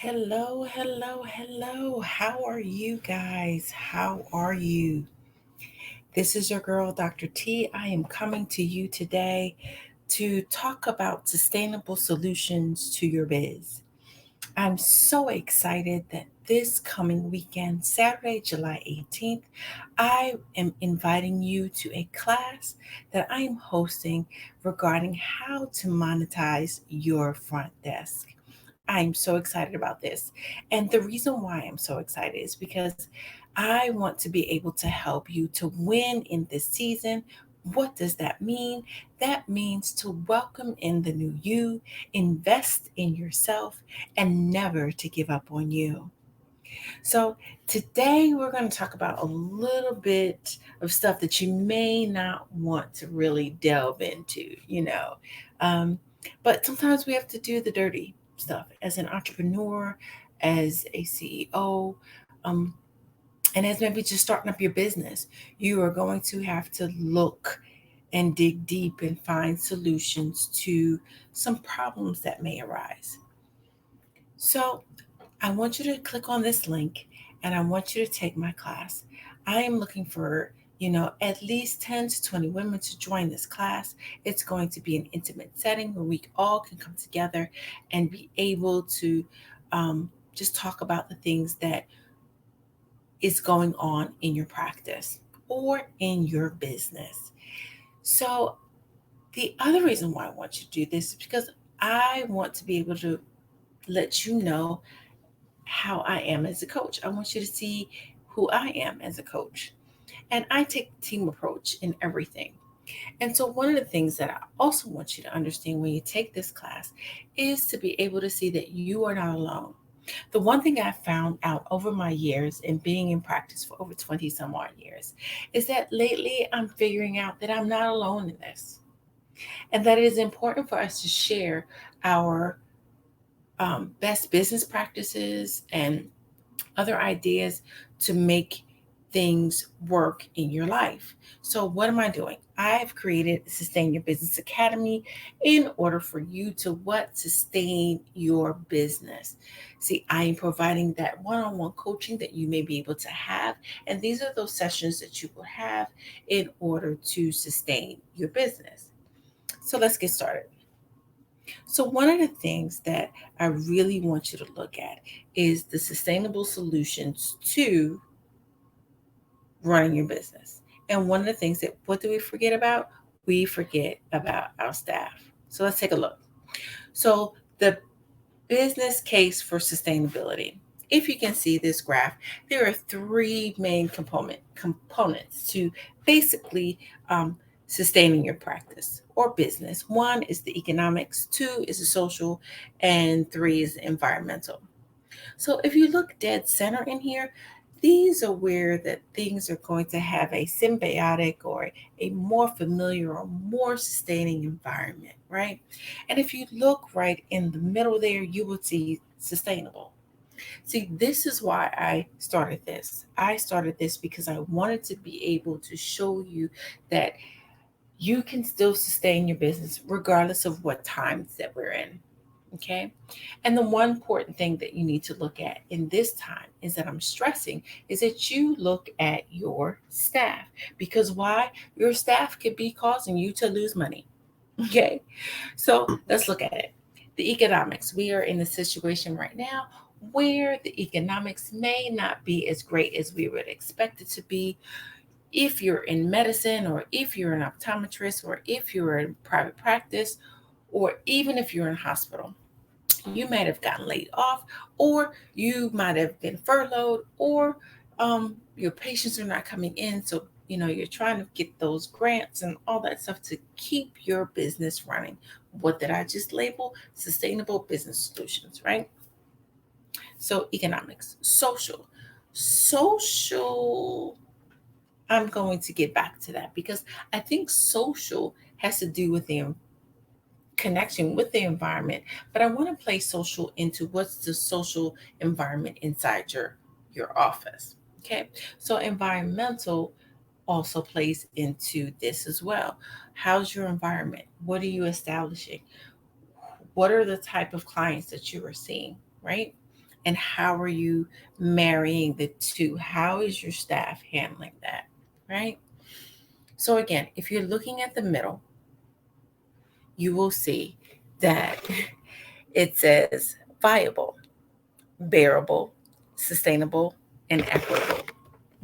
Hello, hello, hello. How are you guys? How are you? This is your girl, Dr. T. I am coming to you today to talk about sustainable solutions to your biz. I'm so excited that this coming weekend, Saturday, July 18th, I am inviting you to a class that I am hosting regarding how to monetize your front desk. I'm so excited about this. And the reason why I'm so excited is because I want to be able to help you to win in this season. What does that mean? That means to welcome in the new you, invest in yourself, and never to give up on you. So, today we're going to talk about a little bit of stuff that you may not want to really delve into, Um, but sometimes we have to do the dirty stuff as an entrepreneur, as a CEO, um, and as maybe just starting up your business. You are going to have to look and dig deep and find solutions to some problems that may arise. So, I want you to click on this link and I want you to take my class. I am looking for, at least 10 to 20 women to join this class. It's going to be an intimate setting where we all can come together and be able to just talk about the things that is going on in your practice or in your business. So, the other reason why I want you to do this is because I want to be able to let you know how I am as a coach. I want you to see who I am as a coach. And I take the team approach in everything. And so, one of the things that I also want you to understand when you take this class is to be able to see that you are not alone. The one thing I found out over my years in being in practice for over 20 some odd years is that lately I'm figuring out that I'm not alone in this. And that it is important for us to share our best business practices and other ideas to make things work in your life. So, what am I doing? I've created Sustain Your Business Academy in order for you to what? Sustain your business. See, I am providing that one on one coaching that you may be able to have. And these are those sessions that you will have in order to sustain your business. So, let's get started. So, one of the things that I really want you to look at is the sustainable solutions to running your business. And one of the things that, what do we forget about? We forget about our staff. So, let's take a look. So, the business case for sustainability. If you can see this graph, there are three main components to basically sustaining your practice or business. One is the economics, two is the social, and three is the environmental. So if you look dead center in here, these are where that things are going to have a symbiotic or a more familiar or more sustaining environment, right? And if you look right in the middle there, you will see sustainable. See, this is why I started this. I started this because I wanted to be able to show you that you can still sustain your business regardless of what times that we're in. Okay. And the one important thing that you need to look at in this time is that I'm stressing is that you look at your staff. Because why? Your staff could be causing you to lose money. Okay. So let's look at it. The economics. We are in a situation right now where the economics may not be as great as we would expect it to be. If you're in medicine, or if you're an optometrist, or if you're in private practice, or even if you're in hospital, you might have gotten laid off, or you might have been furloughed, or your patients are not coming in. So, you're trying to get those grants and all that stuff to keep your business running. What did I just label? Sustainable business solutions, right? So, economics, social. I'm going to get back to that because I think social has to do with the connection with the environment, but I want to place social into what's the social environment inside your office. Okay, so environmental also plays into this as well. How's your environment? What are you establishing? What are the type of clients that you are seeing, right? And how are you marrying the two? How is your staff handling that? Right? So, again, if you're looking at the middle, you will see that it says viable, bearable, sustainable, and equitable.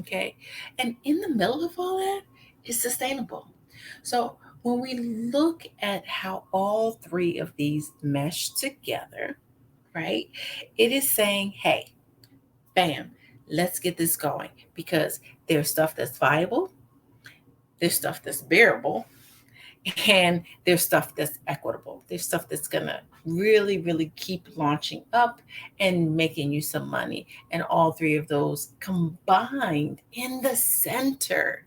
Okay. And in the middle of all that is sustainable. So when we look at how all three of these mesh together, right, it is saying, hey, bam, let's get this going because there's stuff that's viable, there's stuff that's bearable, and there's stuff that's equitable. There's stuff that's gonna really, really keep launching up and making you some money. And all three of those combined in the center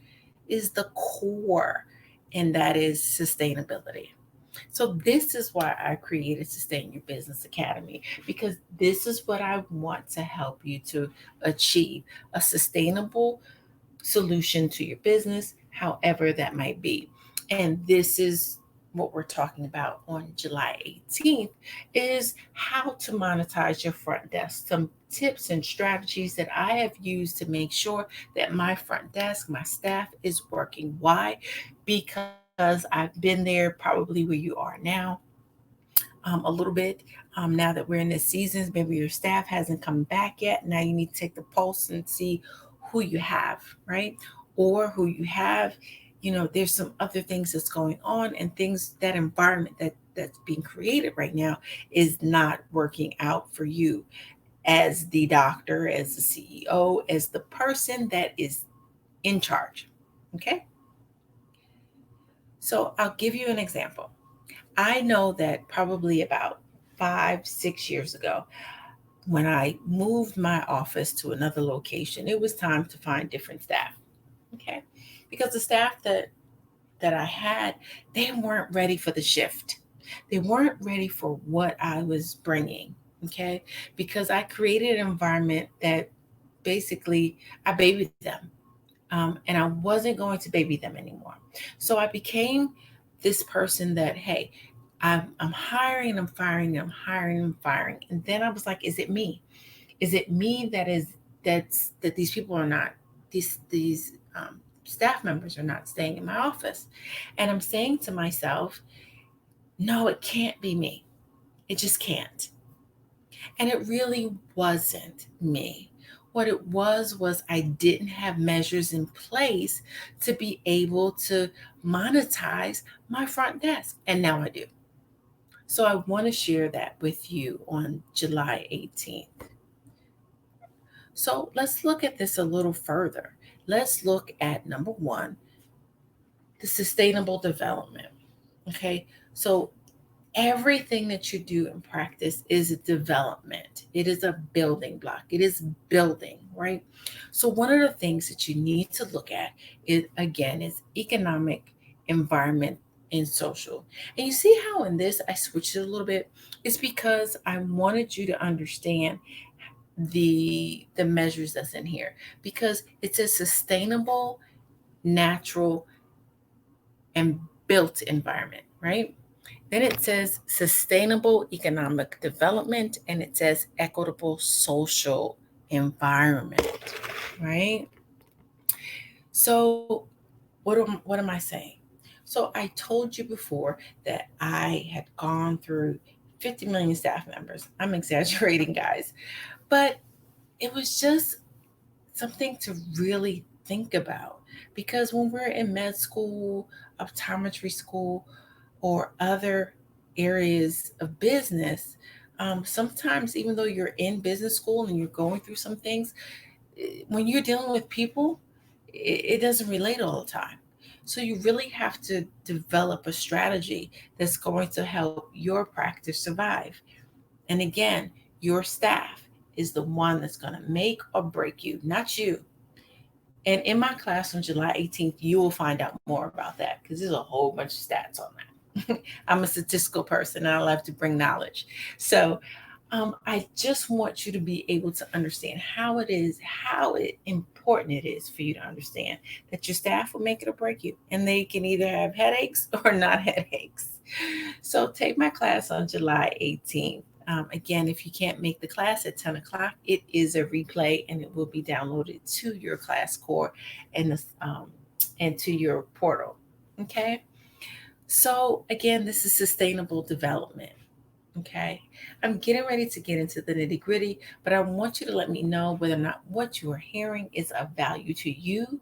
is the core, and that is sustainability. So this is why I created Sustain Your Business Academy, because this is what I want to help you to achieve: a sustainable solution to your business, however that might be. And this is what we're talking about on July 18th is how to monetize your front desk. Some tips and strategies that I have used to make sure that my front desk, my staff is working. Why? Because I've been there probably where you are now, a little bit. Now that we're in the seasons, maybe your staff hasn't come back yet. Now you need to take the pulse and see who you have, right? Or who you have. There's some other things that's going on, and things, that environment that's being created right now is not working out for you as the doctor, as the CEO, as the person that is in charge. Okay. So I'll give you an example. I know that probably about 5, 6 years ago, when I moved my office to another location, it was time to find different staff. Okay. Because the staff that I had, they weren't ready for the shift. They weren't ready for what I was bringing. Okay. Because I created an environment that basically I babied them. And I wasn't going to baby them anymore. So I became this person that, hey, I'm hiring, I'm firing, I'm hiring, I'm firing. And then I was like, is it me? Is it me that these people are not, these staff members are not staying in my office? And I'm saying to myself, no, it can't be me. It just can't. And it really wasn't me. What it was I didn't have measures in place to be able to monetize my front desk. And now I do. So I want to share that with you on July 18th. So let's look at this a little further. Let's look at number one, the sustainable development. Okay. So everything that you do in practice is a development. It is a building block. It is building, right? So one of the things that you need to look at is, again, is economic, environment, and social. And you see how in this I switched it a little bit? It's because I wanted you to understand the measures that's in here, because it's a sustainable, natural, and built environment, right? Then it says sustainable economic development, and it says equitable social environment, right? So what am I saying? So I told you before that I had gone through 50 million staff members. I'm exaggerating, guys, but it was just something to really think about, because when we're in med school, optometry school, or other areas of business, sometimes even though you're in business school and you're going through some things, when you're dealing with people, it doesn't relate all the time. So you really have to develop a strategy that's going to help your practice survive. And again, your staff is the one that's going to make or break you, not you. And in my class on July 18th, you will find out more about that, because there's a whole bunch of stats on that. I'm a statistical person and I love to bring knowledge. So I just want you to be able to understand how important it is for you to understand that your staff will make it or break you, and they can either have headaches or not headaches. So take my class on July 18th. Again, if you can't make the class at 10 o'clock, it is a replay and it will be downloaded to your class core and to your portal. Okay. So again, this is sustainable development. Okay. I'm getting ready to get into the nitty gritty, but I want you to let me know whether or not what you are hearing is of value to you.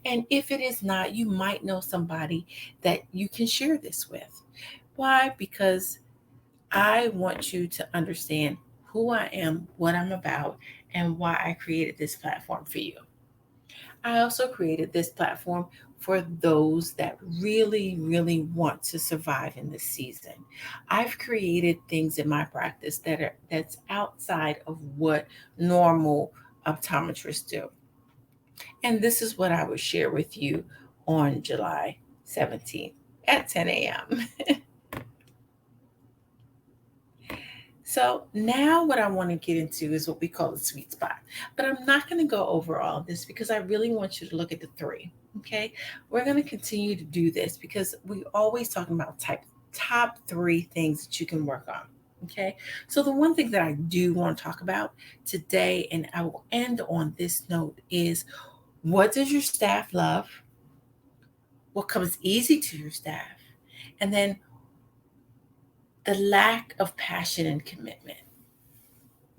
And if it is not, you might know somebody that you can share this with. Why? Because I want you to understand who I am, what I'm about, and why I created this platform for you. I also created this platform for those that really, really want to survive in this season. I've created things in my practice that's outside of what normal optometrists do. And this is what I would share with you on July 17th at 10 a.m. So now what I want to get into is what we call the sweet spot. But I'm not going to go over all of this because I really want you to look at the three. Okay. We're going to continue to do this because we always talking about top three things that you can work on. Okay. So the one thing that I do want to talk about today, and I will end on this note, is what does your staff love? What comes easy to your staff? And then the lack of passion and commitment.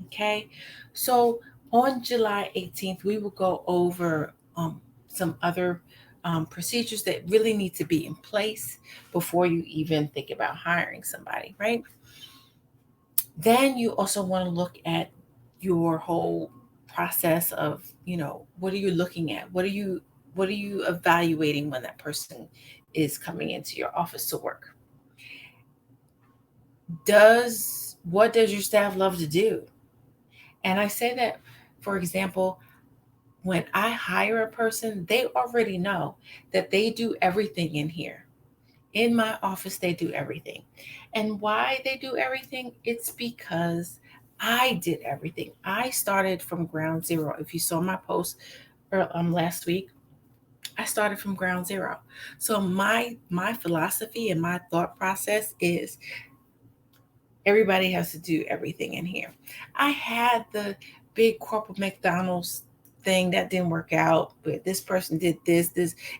Okay, so on July 18th, we will go over some other procedures that really need to be in place before you even think about hiring somebody, right? Then you also want to look at your whole process of, what are you looking at? What are you evaluating when that person is coming into your office to work? What does your staff love to do? And I say that, for example, when I hire a person, they already know that they do everything in here. In my office, they do everything. And why they do everything? It's because I did everything. I started from ground zero. If you saw my post last week, I started from ground zero. So my philosophy and my thought process is everybody has to do everything in here. I had the big corporate McDonald's thing that didn't work out, but this person did this.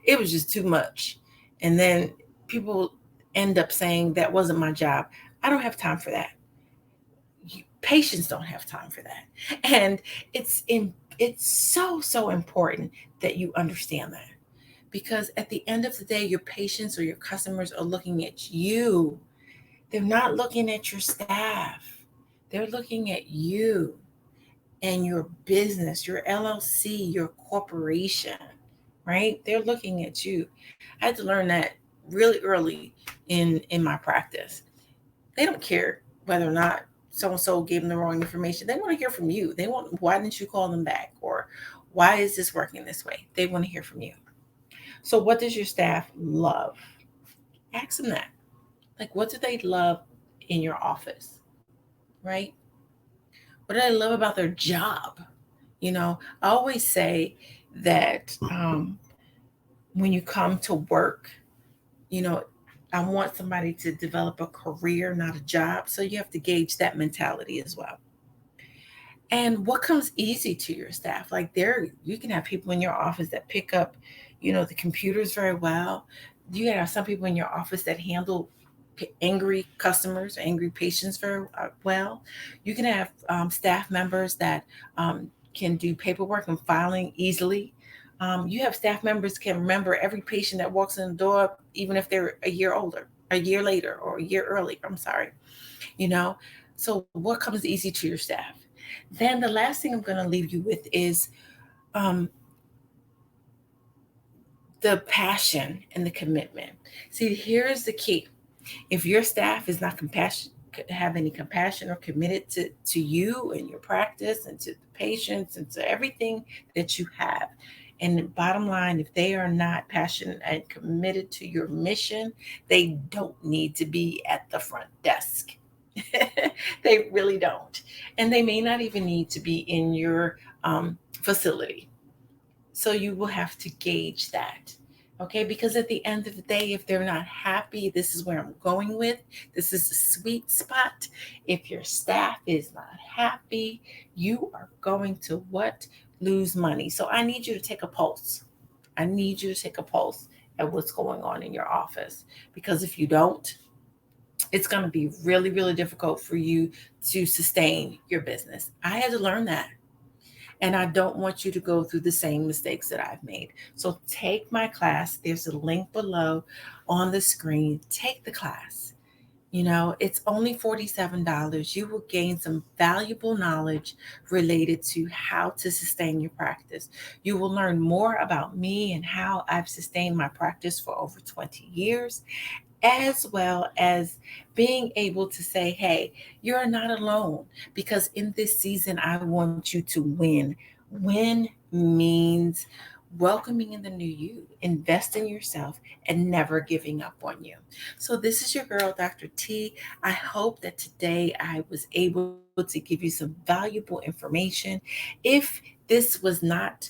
It was just too much. And then people end up saying that wasn't my job. I don't have time for that. Patients don't have time for that. And it's so important that you understand that. Because at the end of the day, your patients or your customers are looking at you. They're not looking at your staff. They're looking at you and your business, your LLC, your corporation, right? They're looking at you. I had to learn that really early in my practice. They don't care whether or not so and so gave them the wrong information. They want to hear from you. They want, why didn't you call them back? Or why is this working this way? They want to hear from you. So what does your staff love? Ask them that. Like, what do they love in your office, right? What do they love about their job? I always say that when you come to work, you know, I want somebody to develop a career, not a job. So you have to gauge that mentality as well. And what comes easy to your staff? Like you can have people in your office that pick up, the computers very well. You can have some people in your office that handle angry customers, angry patients very well. You can have staff members that can do paperwork and filing easily. You have staff members can remember every patient that walks in the door, even if they're a year older, a year later, or a year earlier. I'm sorry. You know, so what comes easy to your staff? Then the last thing I'm going to leave you with is um, the passion and the commitment. See, here's the key. If your staff is not have any compassion or committed to you and your practice and to the patients and to everything that you have, and the bottom line, if they are not passionate and committed to your mission, they don't need to be at the front desk. They really don't. And they may not even need to be in your facility. So you will have to gauge that. Okay, because at the end of the day, if they're not happy, this is where I'm going with. This is the sweet spot. If your staff is not happy, you are going to what? Lose money. So I need you to take a pulse. I need you to take a pulse at what's going on in your office. Because if you don't, it's going to be really, really difficult for you to sustain your business. I had to learn that. And I don't want you to go through the same mistakes that I've made. So take my class. There's a link below on the screen. Take the class. It's only $47. You will gain some valuable knowledge related to how to sustain your practice. You will learn more about me and how I've sustained my practice for over 20 years, as well as being able to say, hey, you're not alone. Because in this season, I want you to win. Win means welcoming in the new you, invest in yourself, and never giving up on you. So, this is your girl, Dr. T. I hope that today I was able to give you some valuable information. If this was not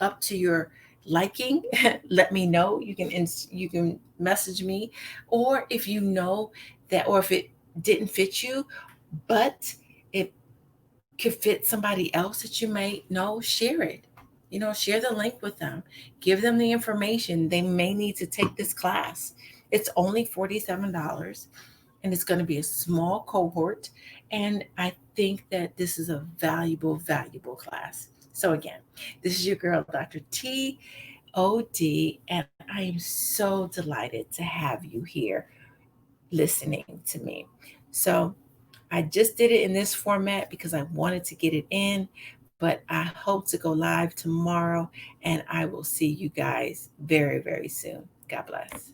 up to your liking, let me know. You can message me, or if you know that, or if it didn't fit you, but it could fit somebody else that you may know, share it. Share the link with them. Give them the information. They may need to take this class. It's only $47, and it's going to be a small cohort. And I think that this is a valuable, valuable class. So, again, this is your girl, Dr. T. OD, and I am so delighted to have you here listening to me. So, I just did it in this format because I wanted to get it in, but I hope to go live tomorrow, and I will see you guys very, very soon. God bless.